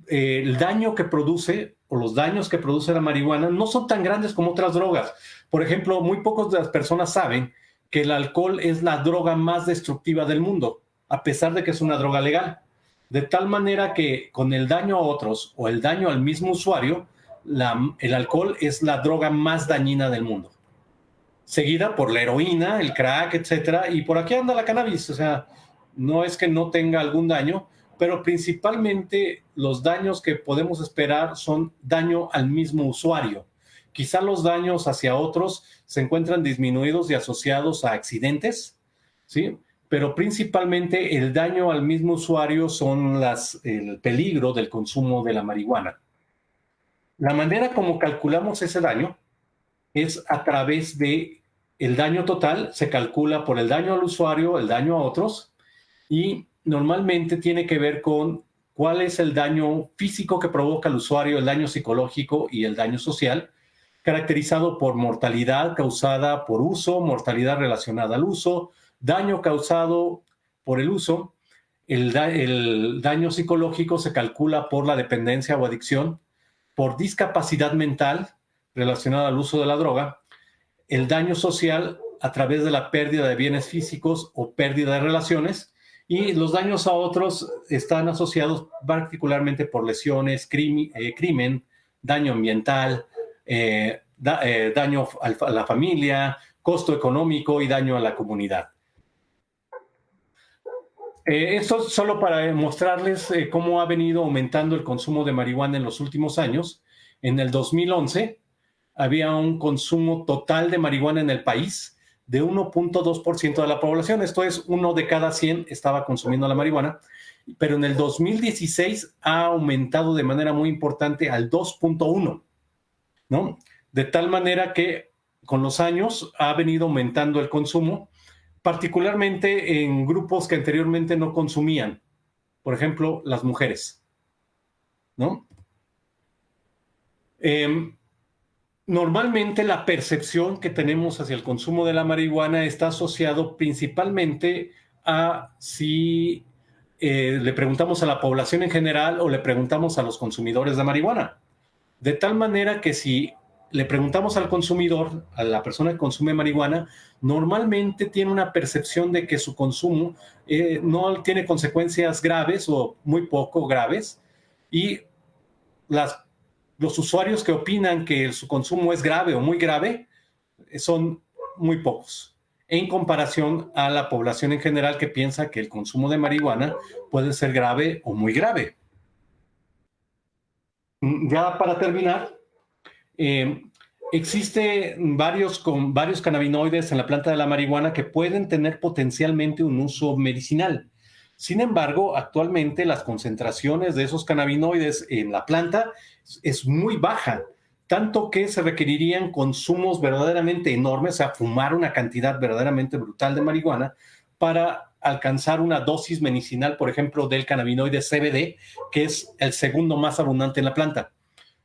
[SPEAKER 2] el daño que produce, o los daños que produce la marihuana, no son tan grandes como otras drogas. Por ejemplo, muy pocas de las personas saben que el alcohol es la droga más destructiva del mundo, a pesar de que es una droga legal. De tal manera que con el daño a otros o el daño al mismo usuario, el alcohol es la droga más dañina del mundo. Seguida por la heroína, el crack, etcétera, y por aquí anda la cannabis. O sea, no es que no tenga algún daño, pero principalmente los daños que podemos esperar son daño al mismo usuario. Quizá los daños hacia otros se encuentran disminuidos y asociados a accidentes, ¿sí? Pero principalmente el daño al mismo usuario son el peligro del consumo de la marihuana. La manera como calculamos ese daño es a través de el daño total, se calcula por el daño al usuario, el daño a otros, y normalmente tiene que ver con cuál es el daño físico que provoca el usuario, el daño psicológico y el daño social, caracterizado por mortalidad causada por uso, mortalidad relacionada al uso, daño causado por el uso. El daño psicológico se calcula por la dependencia o adicción, por discapacidad mental relacionada al uso de la droga, el daño social a través de la pérdida de bienes físicos o pérdida de relaciones, y los daños a otros están asociados particularmente por lesiones, crimen, daño ambiental, daño a la familia, costo económico y daño a la comunidad. Esto es solo para mostrarles cómo ha venido aumentando el consumo de marihuana en los últimos años. En el 2011 había un consumo total de marihuana en el país de 1.2% de la población. Esto es, 1 de cada 100 estaba consumiendo la marihuana. Pero en el 2016 ha aumentado de manera muy importante al 2.1%, ¿no? De tal manera que con los años ha venido aumentando el consumo, particularmente en grupos que anteriormente no consumían. Por ejemplo, las mujeres, ¿no? Normalmente la percepción que tenemos hacia el consumo de la marihuana está asociado principalmente a si le preguntamos a la población en general o le preguntamos a los consumidores de marihuana. De tal manera que si le preguntamos al consumidor, a la persona que consume marihuana, normalmente tiene una percepción de que su consumo no tiene consecuencias graves o muy poco graves, y los usuarios que opinan que su consumo es grave o muy grave son muy pocos, en comparación a la población en general que piensa que el consumo de marihuana puede ser grave o muy grave. Ya para terminar, existen varios cannabinoides en la planta de la marihuana que pueden tener potencialmente un uso medicinal. Sin embargo, actualmente las concentraciones de esos cannabinoides en la planta es muy baja. tanto que se requerirían consumos verdaderamente enormes, o sea, fumar una cantidad verdaderamente brutal de marihuana para alcanzar una dosis medicinal, por ejemplo, del cannabinoide CBD, que es el segundo más abundante en la planta,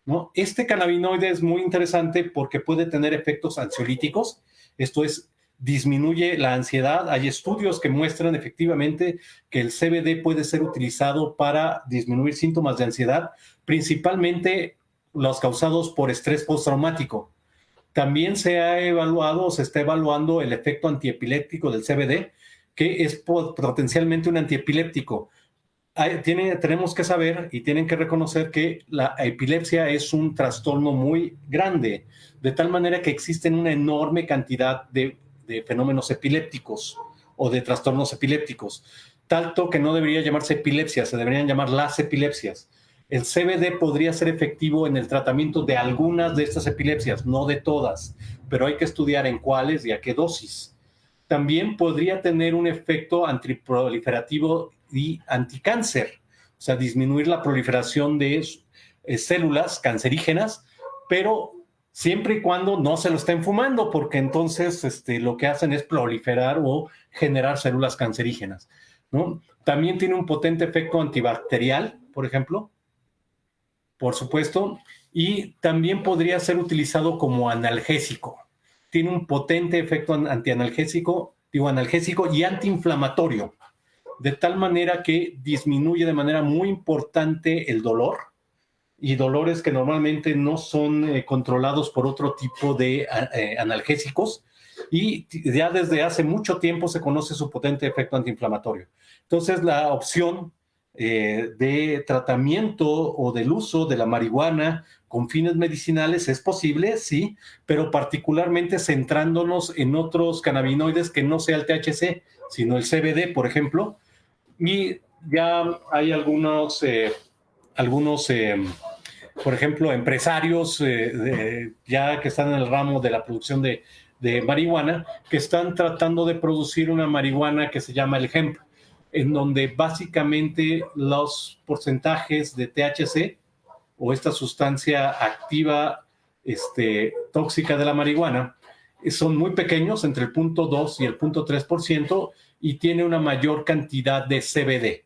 [SPEAKER 2] ¿no? Este cannabinoide es muy interesante porque puede tener efectos ansiolíticos, esto es, disminuye la ansiedad. Hay estudios que muestran efectivamente que el CBD puede ser utilizado para disminuir síntomas de ansiedad, principalmente los causados por estrés postraumático. También se ha evaluado, se está evaluando el efecto antiepiléptico del CBD, que es potencialmente un antiepiléptico. Tenemos que saber y tienen que reconocer que la epilepsia es un trastorno muy grande, de tal manera que existen una enorme cantidad de fenómenos epilépticos o de trastornos epilépticos, tanto que no debería llamarse epilepsia, se deberían llamar las epilepsias. El CBD podría ser efectivo en el tratamiento de algunas de estas epilepsias, no de todas, pero hay que estudiar en cuáles y a qué dosis. También podría tener un efecto antiproliferativo y anticáncer, o sea, disminuir la proliferación de células cancerígenas, pero siempre y cuando no se lo estén fumando, porque entonces lo que hacen es proliferar o generar células cancerígenas, ¿no? También tiene un potente efecto antibacterial, por ejemplo, por supuesto, y también podría ser utilizado como analgésico. Tiene un potente efecto antianalgésico, digo analgésico y antiinflamatorio, de tal manera que disminuye de manera muy importante el dolor y dolores que normalmente no son controlados por otro tipo de analgésicos, y ya desde hace mucho tiempo se conoce su potente efecto antiinflamatorio. Entonces, la opción de tratamiento o del uso de la marihuana con fines medicinales es posible, sí, pero particularmente centrándonos en otros cannabinoides que no sea el THC, sino el CBD, por ejemplo, y ya hay algunos por ejemplo, empresarios ya que están en el ramo de la producción de marihuana, que están tratando de producir una marihuana que se llama el hemp, en donde básicamente los porcentajes de THC o esta sustancia activa tóxica de la marihuana son muy pequeños, entre el 0.2 y el 0.3%, y tiene una mayor cantidad de CBD,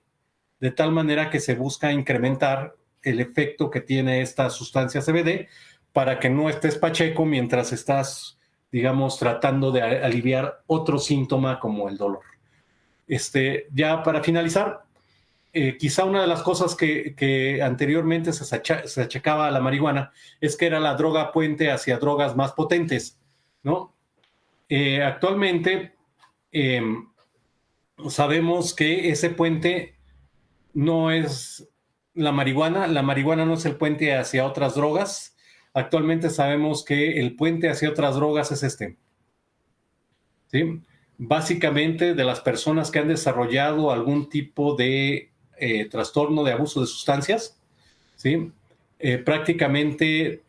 [SPEAKER 2] de tal manera que se busca incrementar el efecto que tiene esta sustancia CBD para que no estés pacheco mientras estás, digamos, tratando de aliviar otro síntoma como el dolor. Ya para finalizar, quizá una de las cosas que anteriormente se achacaba a la marihuana es que era la droga puente hacia drogas más potentes, ¿no? Actualmente eh, sabemos que ese puente no es la marihuana no es el puente hacia otras drogas. Actualmente sabemos que el puente hacia otras drogas es ¿sí? Básicamente de las personas que han desarrollado algún tipo de trastorno de abuso de sustancias, ¿sí? Prácticamente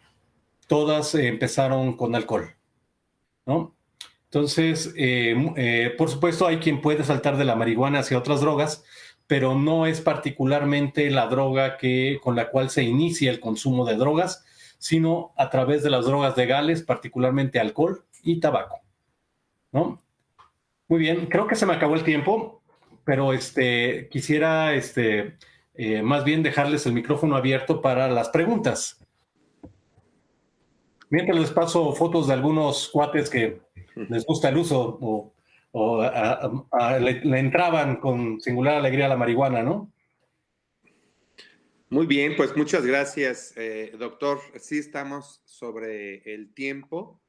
[SPEAKER 2] todas empezaron con alcohol, ¿no? Entonces, por supuesto, hay quien puede saltar de la marihuana hacia otras drogas, pero no es particularmente la droga con la cual se inicia el consumo de drogas, sino a través de las drogas legales, particularmente alcohol y tabaco, ¿no? Muy bien, creo que se me acabó el tiempo, pero quisiera más bien dejarles el micrófono abierto para las preguntas. Mientras les paso fotos de algunos cuates que les gusta el uso le entraban con singular alegría a la marihuana, ¿no?
[SPEAKER 1] Muy bien, pues muchas gracias, doctor. Sí estamos sobre el tiempo.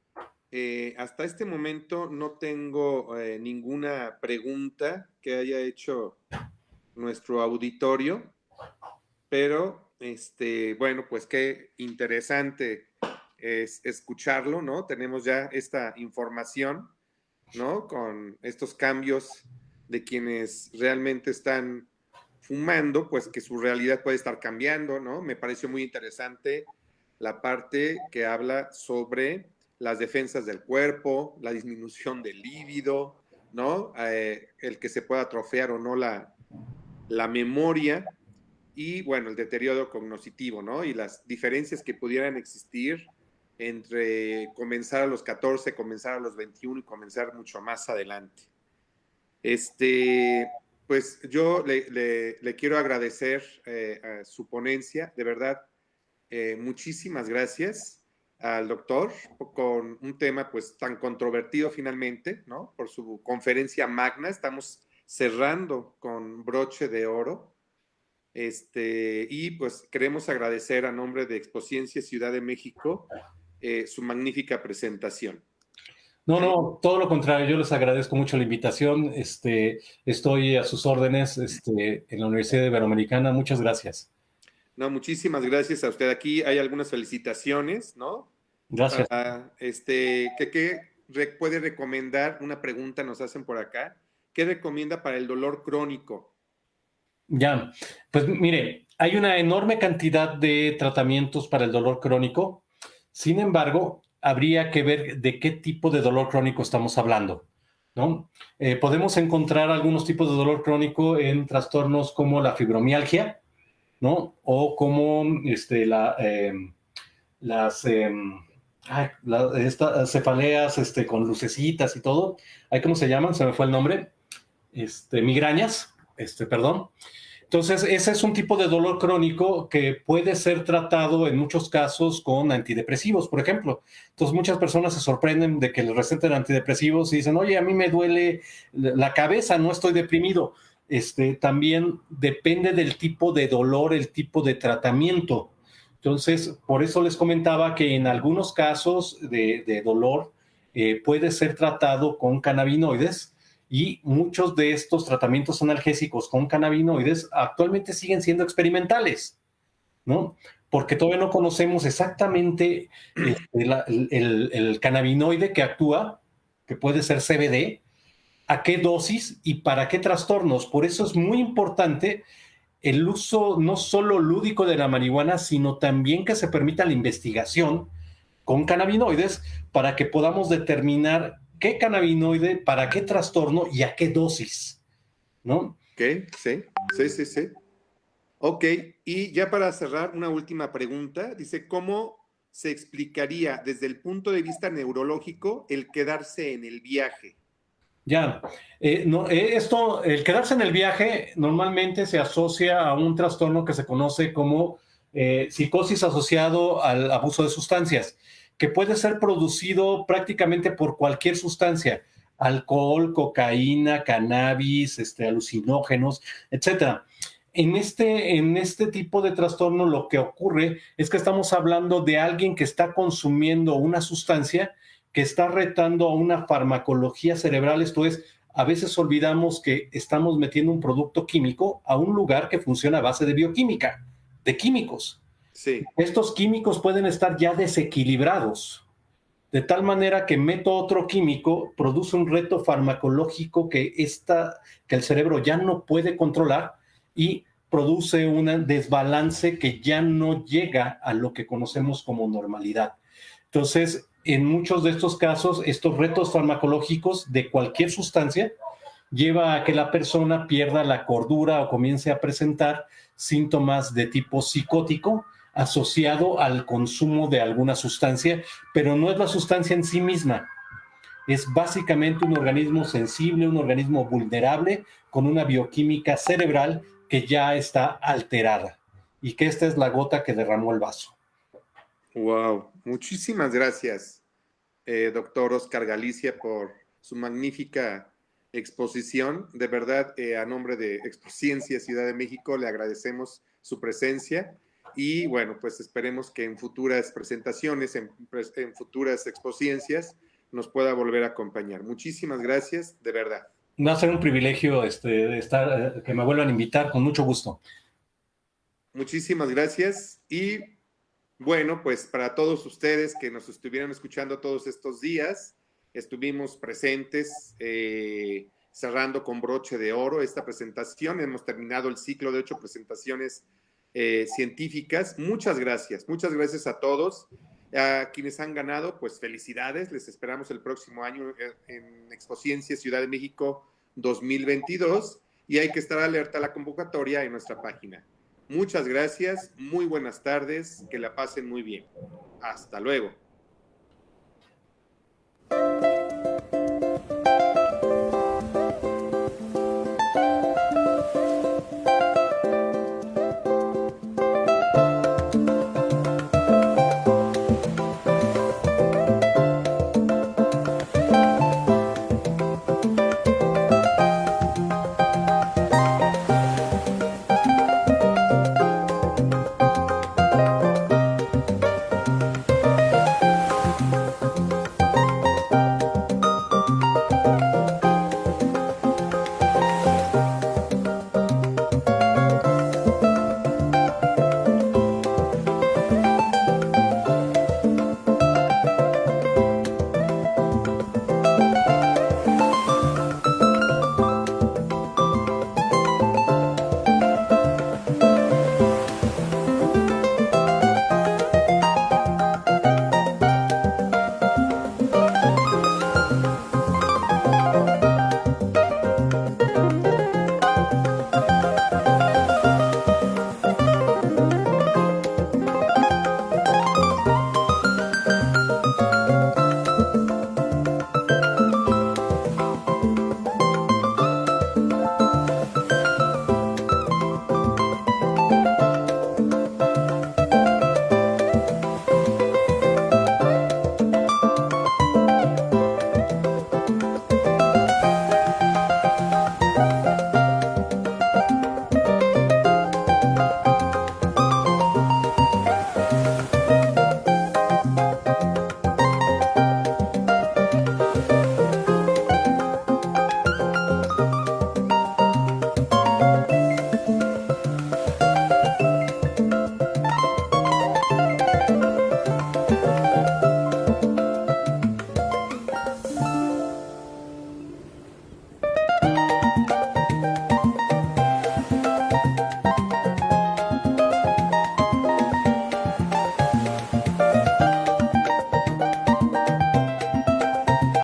[SPEAKER 1] Hasta este momento no tengo ninguna pregunta que haya hecho nuestro auditorio, pero bueno, pues qué interesante es escucharlo, ¿no? Tenemos ya esta información, ¿no? Con estos cambios de quienes realmente están fumando, pues que su realidad puede estar cambiando, ¿no? Me pareció muy interesante la parte que habla sobre las defensas del cuerpo, la disminución del líbido, ¿no? El que se pueda atrofiar o no la memoria y, bueno, el deterioro cognitivo, ¿no? Y las diferencias que pudieran existir entre comenzar a los 14, comenzar a los 21 y comenzar mucho más adelante. Pues yo le quiero agradecer a su ponencia, de verdad, muchísimas gracias al doctor con un tema pues tan controvertido finalmente, ¿no? Por su conferencia magna, estamos cerrando con broche de oro. Y pues queremos agradecer a nombre de Expociencia Ciudad de México su magnífica presentación.
[SPEAKER 2] No, no, todo lo contrario, yo les agradezco mucho la invitación. Estoy a sus órdenes, en la Universidad Iberoamericana. Muchas gracias.
[SPEAKER 1] No, muchísimas gracias a usted. Aquí hay algunas felicitaciones, ¿no?
[SPEAKER 2] Gracias.
[SPEAKER 1] ¿Qué puede recomendar? Una pregunta nos hacen por acá. ¿Qué recomienda para el dolor crónico?
[SPEAKER 2] Ya, pues mire, hay una enorme cantidad de tratamientos para el dolor crónico. Sin embargo, habría que ver de qué tipo de dolor crónico estamos hablando, ¿no? Podemos encontrar algunos tipos de dolor crónico en trastornos como la fibromialgia, ¿no? O como las estas cefaleas con lucecitas y todo. ¿Cómo se llaman? Se me fue el nombre. Migrañas, perdón. Entonces, ese es un tipo de dolor crónico que puede ser tratado en muchos casos con antidepresivos, por ejemplo. Entonces, muchas personas se sorprenden de que les receten antidepresivos y dicen, oye, a mí me duele la cabeza, no estoy deprimido. También depende del tipo de dolor, el tipo de tratamiento. Entonces, por eso les comentaba que en algunos casos de dolor puede ser tratado con cannabinoides, y muchos de estos tratamientos analgésicos con cannabinoides actualmente siguen siendo experimentales, ¿no? Porque todavía no conocemos exactamente el cannabinoide que actúa, que puede ser CBD, a qué dosis y para qué trastornos. Por eso es muy importante el uso no solo lúdico de la marihuana, sino también que se permita la investigación con cannabinoides para que podamos determinar qué cannabinoide, para qué trastorno y a qué dosis, ¿no?
[SPEAKER 1] Ok, sí. Ok, y ya para cerrar, una última pregunta. Dice, ¿cómo se explicaría desde el punto de vista neurológico el quedarse en el viaje?
[SPEAKER 2] Ya, no, el quedarse en el viaje normalmente se asocia a un trastorno que se conoce como psicosis asociado al abuso de sustancias, que puede ser producido prácticamente por cualquier sustancia, alcohol, cocaína, cannabis, alucinógenos, etcétera. En este tipo de trastorno lo que ocurre es que estamos hablando de alguien que está consumiendo una sustancia que está retando a una farmacología cerebral, esto es, a veces olvidamos que estamos metiendo un producto químico a un lugar que funciona a base de bioquímica, de químicos.
[SPEAKER 1] Sí.
[SPEAKER 2] Estos químicos pueden estar ya desequilibrados, de tal manera que meto otro químico, produce un reto farmacológico que el cerebro ya no puede controlar y produce un desbalance que ya no llega a lo que conocemos como normalidad. Entonces, en muchos de estos casos, estos retos farmacológicos de cualquier sustancia lleva a que la persona pierda la cordura o comience a presentar síntomas de tipo psicótico asociado al consumo de alguna sustancia, pero no es la sustancia en sí misma. Es básicamente un organismo sensible, un organismo vulnerable con una bioquímica cerebral que ya está alterada y que esta es la gota que derramó el vaso.
[SPEAKER 1] Wow, muchísimas gracias, doctor Oscar Galicia, por su magnífica exposición. De verdad, a nombre de Expociencia Ciudad de México, le agradecemos su presencia y bueno, pues esperemos que en futuras presentaciones, en futuras expociencias, nos pueda volver a acompañar. Muchísimas gracias, de verdad.
[SPEAKER 2] Va a ser un privilegio estar, que me vuelvan a invitar con mucho gusto.
[SPEAKER 1] Muchísimas gracias y bueno, pues para todos ustedes que nos estuvieron escuchando todos estos días, estuvimos presentes cerrando con broche de oro esta presentación. Hemos terminado el ciclo de 8 presentaciones científicas. Muchas gracias a todos. A quienes han ganado, pues felicidades. Les esperamos el próximo año en Expociencia Ciudad de México 2022 y hay que estar alerta a la convocatoria en nuestra página. Muchas gracias, muy buenas tardes, que la pasen muy bien. Hasta luego.